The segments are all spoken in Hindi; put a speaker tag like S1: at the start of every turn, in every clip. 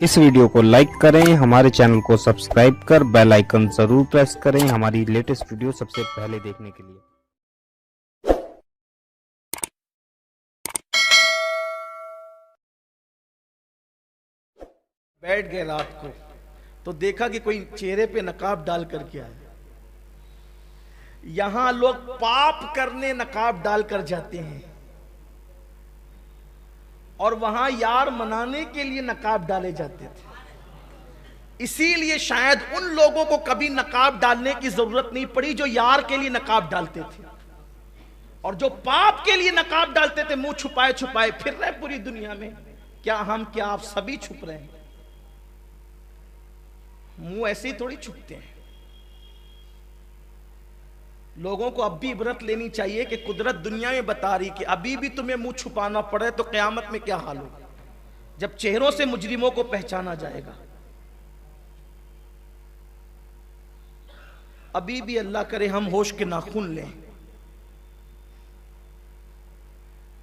S1: इस वीडियो को लाइक करें, हमारे चैनल को सब्सक्राइब कर बेल आइकन जरूर प्रेस करें हमारी लेटेस्ट वीडियो सबसे पहले देखने के लिए।
S2: बैठ गए रात को तो देखा कि कोई चेहरे पे नकाब डाल करके आया। यहां लोग पाप करने नकाब डाल कर जाते हैं और वहां यार मनाने के लिए नकाब डाले जाते थे। इसीलिए शायद उन लोगों को कभी नकाब डालने की जरूरत नहीं पड़ी जो यार के लिए नकाब डालते थे, और जो पाप के लिए नकाब डालते थे मुंह छुपाए छुपाए फिर रहे पूरी दुनिया में। क्या आप सभी छुप रहे हैं? मुंह ऐसे ही थोड़ी छुपते हैं। लोगों को अब भी इबरत लेनी चाहिए कि कुदरत दुनिया में बता रही कि अभी भी तुम्हें मुंह छुपाना पड़े तो क़यामत में क्या हाल होगा, जब चेहरों से मुजरिमों को पहचाना जाएगा। अभी भी अल्लाह करे हम होश के नाखून लें।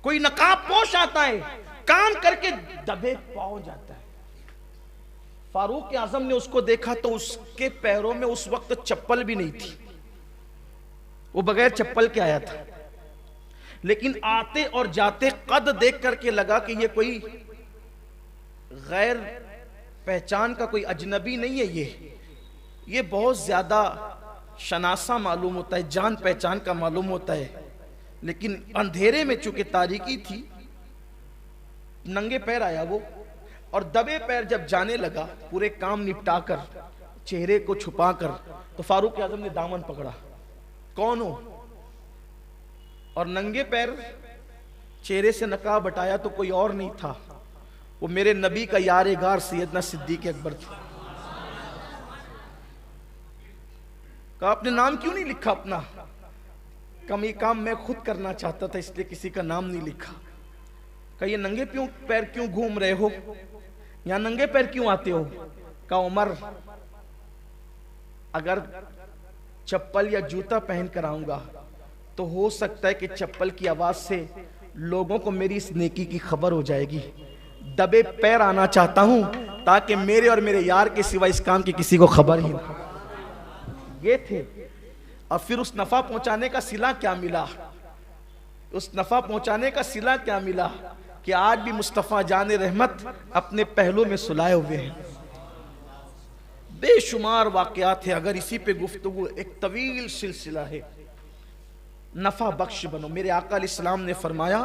S2: कोई नकाब पोश आता है, काम करके दबे पाओ जाता है। फारूक आजम ने उसको देखा तो उसके पैरों में उस वक्त चप्पल भी नहीं थी, वो बगैर चप्पल के आया था। लेकिन आते और जाते कद देख करके लगा कि ये कोई गैर पहचान का कोई अजनबी नहीं है, ये बहुत ज्यादा शनासा मालूम होता है, जान पहचान का मालूम होता है। लेकिन अंधेरे में चूंकि तारीकी थी, नंगे पैर आया वो, और दबे पैर जब जाने लगा पूरे काम निपटाकर चेहरे को छुपाकर, तो फारूक आजम ने दामन पकड़ा, कौन हो? और नंगे पैर चेहरे से नकाब हटाया तो कोई और नहीं था, वो मेरे नबी का यार गार सैयदना सिद्दीक अकबर था। कहा आपने नाम क्यों नहीं लिखा अपना? कम ये काम मैं खुद करना चाहता था इसलिए किसी का नाम नहीं लिखा। कहा ये नंगे पैर क्यों घूम रहे हो, यहां नंगे पैर क्यों आते हो? कहा उमर, अगर चप्पल या जूता पहन कर आऊंगा तो हो सकता है कि चप्पल की आवाज से लोगों को मेरी इस नेकी की खबर हो जाएगी। दबे पैर आना चाहता हूं ताकि मेरे और मेरे यार के सिवा इस काम की किसी को खबर ही ना। ये थे। और फिर उस नफा पहुंचाने का सिला क्या मिला? उस नफा पहुंचाने का सिला क्या मिला कि आज भी मुस्तफा जान रहमत अपने पहलू में सुलाए हुए हैं। बेशुमार वाकयात है, अगर इसी पे गुफ्तगू एक तवील सिलसिला है। नफा बख्श बनो। मेरे आका अलैहिस्सलाम ने फरमाया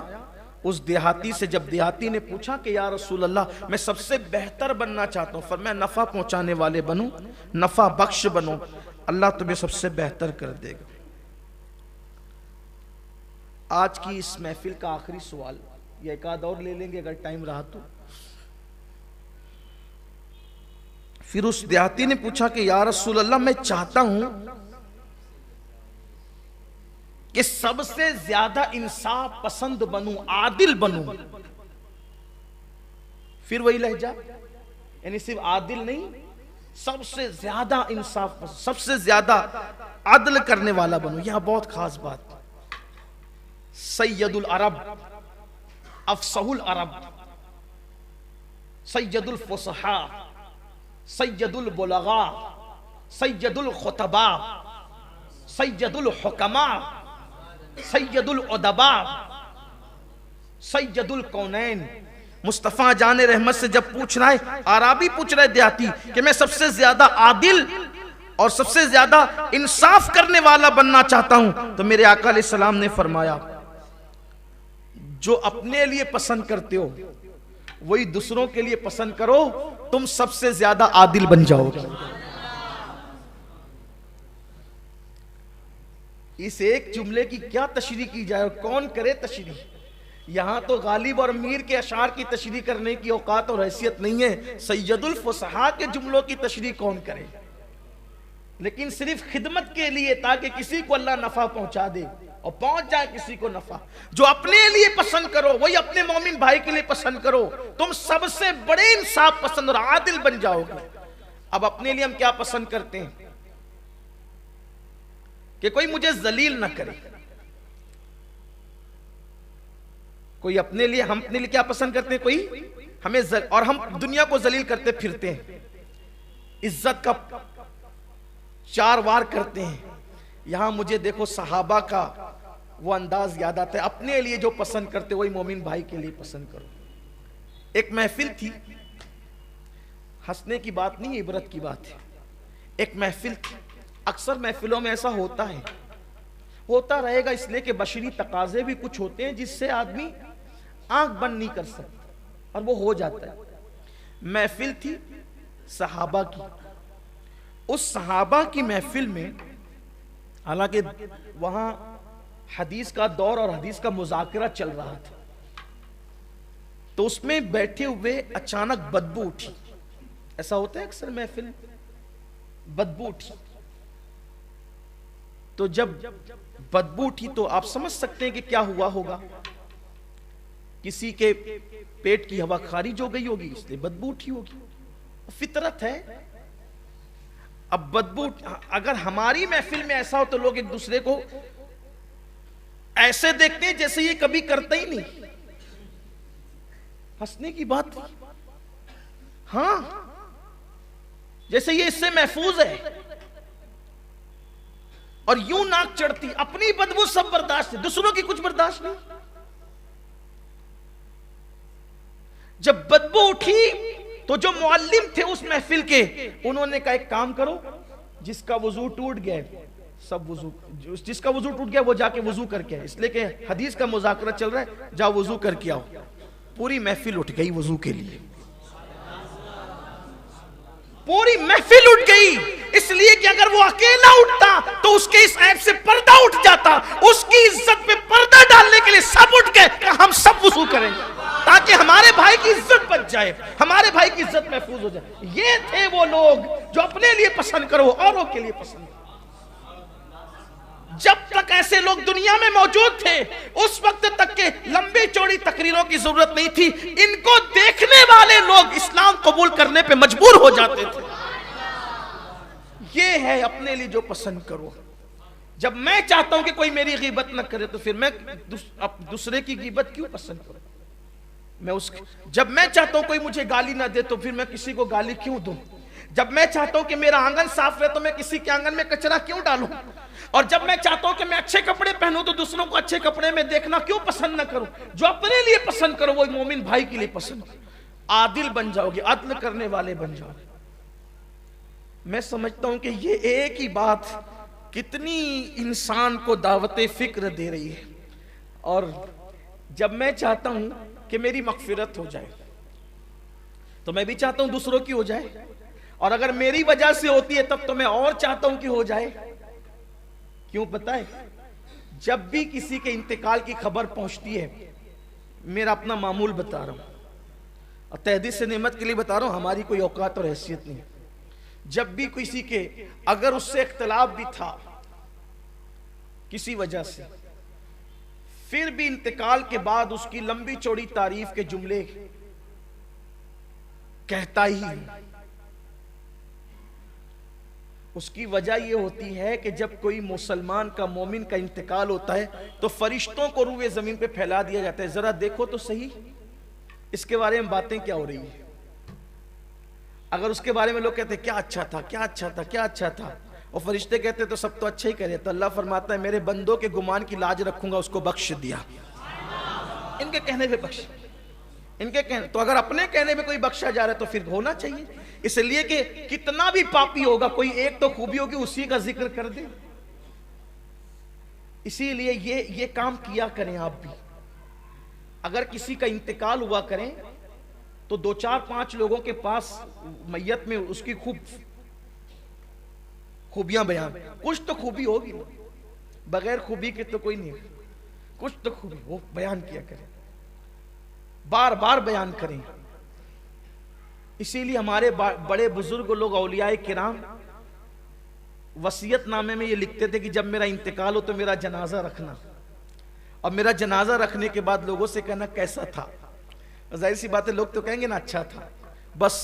S2: उस देहाती से, जब देहाती ने पूछा कि या रसूल अल्लाह मैं सबसे बेहतर बनना चाहता हूं, फरमाया नफा पहुंचाने वाले बनो, नफा बख्श बनो, अल्लाह तुम्हें सबसे बेहतर कर देगा। आज की इस महफिल का आखिरी सवाल, या एक आध और ले लेंगे अगर टाइम रहा तो। फिर उस देहाती ने पूछा कि या रसूल अल्लाह मैं चाहता हूं कि सबसे ज्यादा इंसाफ पसंद बनूं, आदिल बनूं। फिर वही लहजा, यानी सिर्फ आदिल नहीं, सबसे ज्यादा इंसाफ, सबसे ज्यादा अदल करने वाला बनूं। यहां बहुत खास बात, सैयदुल अरब, अफसहुल अरब, सैयदुल फुसहा, सैयदुल बुलगा, सैयदुल खुतबा, सैयदुल हुकमा, सैयदुल उदबा, सैयदुल कौनैन। मुस्तफा जाने रहमत से जब पूछ रहा है, आराबी पूछ रहा है देहाती कि मैं सबसे ज्यादा आदिल और सबसे ज्यादा इंसाफ करने वाला बनना चाहता हूं, तो मेरे आका अलैहिस्सलाम ने फरमाया जो अपने लिए पसंद करते हो वही दूसरों के लिए पसंद करो, तुम सबसे ज्यादा आदिल बन जाओगे। इस एक जुमले की क्या तशरीह की जाए और कौन करे तशरीह? यहां तो गालिब और मीर के अशार की तशरीह करने की औकात और हैसियत नहीं है, सैयदुल फुसहा के जुमलों की तशरीह कौन करे? लेकिन सिर्फ खिदमत के लिए, ताकि किसी को अल्लाह नफा पहुंचा दे और पहुंच जाए किसी को नफा। जो अपने लिए पसंद करो वही अपने मोमिन भाई के लिए पसंद करो, तुम सबसे बड़े इंसाफ पसंद और आदिल बन जाओगे। अब अपने लिए हम क्या पसंद करते हैं कि कोई मुझे जलील ना करे। कोई अपने लिए, हम अपने लिए क्या पसंद करते हैं? कोई और हम दुनिया को जलील करते फिरते हैं, इज्जत का 4 वार करते हैं। यहां मुझे देखो सहाबा का वो अंदाज याद आता है, अपने लिए जो पसंद करते वही मोमिन भाई के लिए पसंद करो। एक महफिल थी, हंसने की बात नहीं, इबरत की बात है। एक महफिल थी, अक्सर महफिलों में ऐसा होता है, होता रहेगा, इसलिए कि बशरी तकाजे भी कुछ होते हैं जिससे आदमी आंख बंद नहीं कर सकता और वो हो जाता है। महफिल थी सहाबा की, उस सहाबा की महफिल में, हालांकि वहां हदीस का दौर और हदीस का मुज़ाकरा चल रहा था, तो उसमें बैठे हुए अचानक बदबू उठी। ऐसा होता है अक्सर महफिल, बदबू उठी। तो जब बदबू उठी तो आप समझ सकते हैं कि क्या हुआ होगा। किसी के पेट की हवा खारिज हो गई होगी, इसलिए बदबू उठी होगी, फितरत है। अब बदबू, अगर हमारी महफिल में ऐसा हो तो लोग एक दूसरे को ऐसे देखते हैं जैसे ये कभी करता ही नहीं। हंसने की बात, हां, जैसे ये इससे महफूज है, और यूं नाक चढ़ती, अपनी बदबू सब बर्दाश्त है, दूसरों की कुछ बर्दाश्त नहीं। जब बदबू उठी तो जो मुअल्लिम थे उस महफिल के, उन्होंने कहा एक काम करो, जिसका वजू टूट गया, सब वजू, जिसका वजू टूट गया वो जाके वजू करके आए, इसलिए कि हदीस का मुज़ाकरा चल रहा है, जाओ वजू करके आओ। पूरी महफिल उठ गई वजू के लिए, पूरी महफिल उठ गई, इसलिए कि अगर वो अकेला उठता तो उसके इस ऐब से पर्दा उठ जाता। उसकी इज्जत पे पर्दा डालने के लिए सब उठ गए, हम सब वजू करेंगे ताकि हमारे भाई की इज्जत बच जाए, हमारे भाई की इज्जत महफूज हो जाए। ये थे वो लोग जो अपने लिए पसंद करो, औरों के लिए पसंद करो। जब तक ऐसे लोग दुनिया में मौजूद थे, उस वक्त तक के लंबी चौड़ी तकरीरों की जरूरत नहीं थी। इनको देखने वाले लोग इस्लाम कबूल करने पे मजबूर हो जाते थे। ये है अपने लिए जो पसंद करो। जब मैं चाहता हूं कि कोई मेरी गीबत न करे, तो फिर मैं दूसरे की गीबत क्यों पसंद करूं? जब मैं चाहता हूं कोई मुझे गाली ना दे, तो फिर मैं किसी को गाली क्यों दूं? जब मैं चाहता हूं कि मेरा आंगन साफ रहे, तो मैं किसी के आंगन में कचरा क्यों डालूं? और जब मैं चाहता हूं कि मैं अच्छे कपड़े पहनूं, तो दूसरों को अच्छे कपड़े में देखना क्यों पसंद न करूं? जो अपने लिए पसंद करो वो मोमिन भाई के लिए पसंद करो। आदिल बन जाओगे, अदल करने वाले बन जाओगे। मैं समझता हूं कि ये एक ही बात कितनी इंसान को दावत फिक्र दे रही है। और जब मैं चाहता हूं कि मेरी मगफिरत हो जाए, तो मैं भी चाहता हूं दूसरों की हो जाए, और अगर मेरी वजह से होती है तब तो मैं और चाहता हूं कि हो जाए। क्यों पता है? जब भी किसी के इंतकाल की खबर पहुंचती है, मेरा अपना मामूल बता रहा हूं और तहदीद से नेमत के लिए बता रहा हूं, हमारी कोई औकात और हैसियत नहीं। जब भी किसी के, अगर उससे इख्तलाफ भी था किसी वजह से, फिर भी इंतकाल के बाद उसकी लंबी चौड़ी तारीफ के जुमले कहता ही है। उसकी वजह यह होती है कि जब कोई मुसलमान का, मोमिन का इंतकाल होता है, तो फरिश्तों को रूए जमीन पे फैला दिया जाता है, जरा देखो तो सही इसके बारे में बातें क्या हो रही है। अगर उसके बारे में लोग कहते क्या अच्छा था, क्या अच्छा था, क्या अच्छा था, और फरिश्ते कहते तो सब तो अच्छा ही करे, तो अल्लाह फरमाता है मेरे बंदों के गुमान की लाज रखूंगा, उसको बख्श दिया। इनके कहने पे बख्श, इनके कहने, तो अगर अपने कहने पे कोई बख्शा जा रहा है तो फिर होना चाहिए। इसलिए कि कितना भी पापी होगा, कोई एक तो खूबी होगी, उसी का जिक्र कर दे। इसीलिए ये काम किया करें आप भी। अगर किसी का इंतकाल हुआ करें तो 2-4-5 लोगों के पास मैयत में उसकी खूबियां बयान, कुछ तो खूबी होगी, बगैर खूबी के तो कोई नहीं, कुछ तो खूबी वो बयान किया करें, बार बार बयान करें। इसीलिए हमारे बड़े बुजुर्ग लोग औलियाए किराम वसीयतनामे में ये लिखते थे कि जब मेरा इंतकाल हो तो मेरा जनाजा रखना, और मेरा जनाजा रखने के बाद लोगों से कहना कैसा था। जाहिर सी बात है, लोग तो कहेंगे ना अच्छा था, बस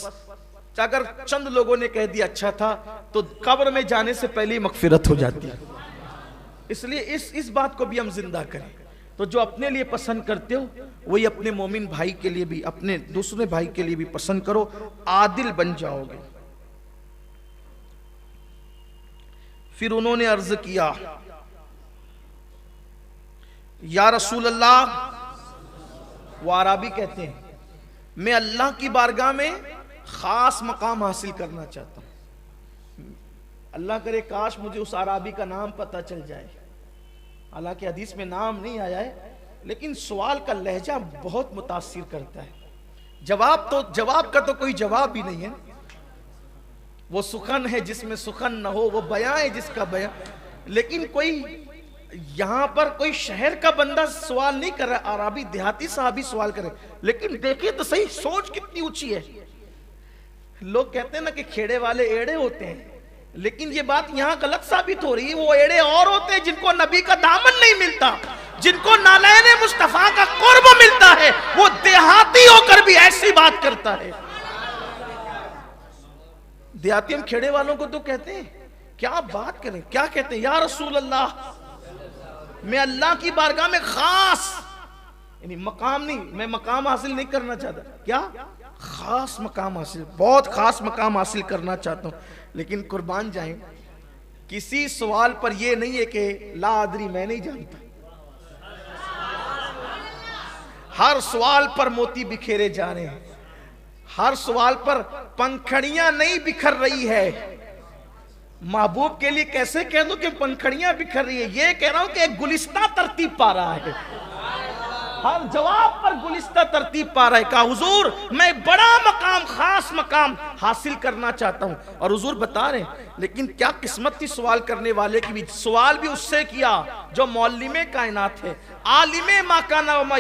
S2: अगर चंद लोगों ने कह दिया अच्छा था तो कब्र में जाने से पहले ही मगफिरत हो जाती है। इसलिए इस बात को भी हम जिंदा करें। तो जो अपने लिए पसंद करते हो वही अपने मोमिन भाई के लिए भी, अपने दूसरे भाई के लिए भी पसंद करो, आदिल बन जाओगे। फिर उन्होंने अर्ज किया, या रसूल अल्लाह, वो आराबी कहते हैं, मैं अल्लाह की बारगाह में खास मकाम हासिल करना चाहता हूं। अल्लाह करे काश मुझे उस आराबी का नाम पता चल जाए। हालांकि हदीस में नाम नहीं आया है, लेकिन सवाल का लहजा बहुत मुतासिर करता है। जवाब का तो कोई जवाब ही नहीं है। वो सुखन है जिसमें सुखन न हो, वो बयां है जिसका बयां। लेकिन कोई यहां पर कोई शहर का बंदा सवाल नहीं कर रहा, अराबी देहाती साहब ही सवाल करे। लेकिन देखिए तो सही, सोच कितनी ऊंची है। लोग कहते हैं ना कि खेड़े वाले एड़े होते हैं, लेकिन ये बात यहां गलत साबित हो रही है। वो एड़े और होते हैं जिनको नबी का दामन नहीं मिलता, जिनको नालैन मुस्तफा का कुर्ब मिलता है। वो देहाती होकर भी ऐसी बात करता है। देहाती हम खेड़े वालों को तो कहते हैं, क्या बात करें, क्या कहते हैं, या रसूल अल्लाह, मैं अल्लाह की बारगाह में खास, यानी मकाम नहीं, मैं मकाम हासिल नहीं करना चाहता, क्या खास मकाम हासिल, बहुत खास मकाम हासिल करना चाहता हूं। लेकिन कुर्बान जाएं, किसी सवाल पर यह नहीं है कि ला अदरी, मैं नहीं जानता। हर सवाल पर मोती बिखेरे जा रहे हैं, हर सवाल पर पंखड़ियां नहीं बिखर रही है। महबूब के लिए कैसे कह दो कि पंखड़ियां बिखर रही है, ये कह रहा हूं कि एक गुलिस्ता तरतीब पा रहा है, हर जवाब पर गुलिस्ता तरतीब पा रहा है। कहा हुजूर मैं बड़ा मकाम, खास मकाम हासिल करना चाहता हूं। और हुजूर बता रहे हैं, लेकिन क्या किस्मत थी सवाल करने वाले की भी। सवाल भी उससे किया जो मौलिमे कायनात है, आलिमे माकाना व मा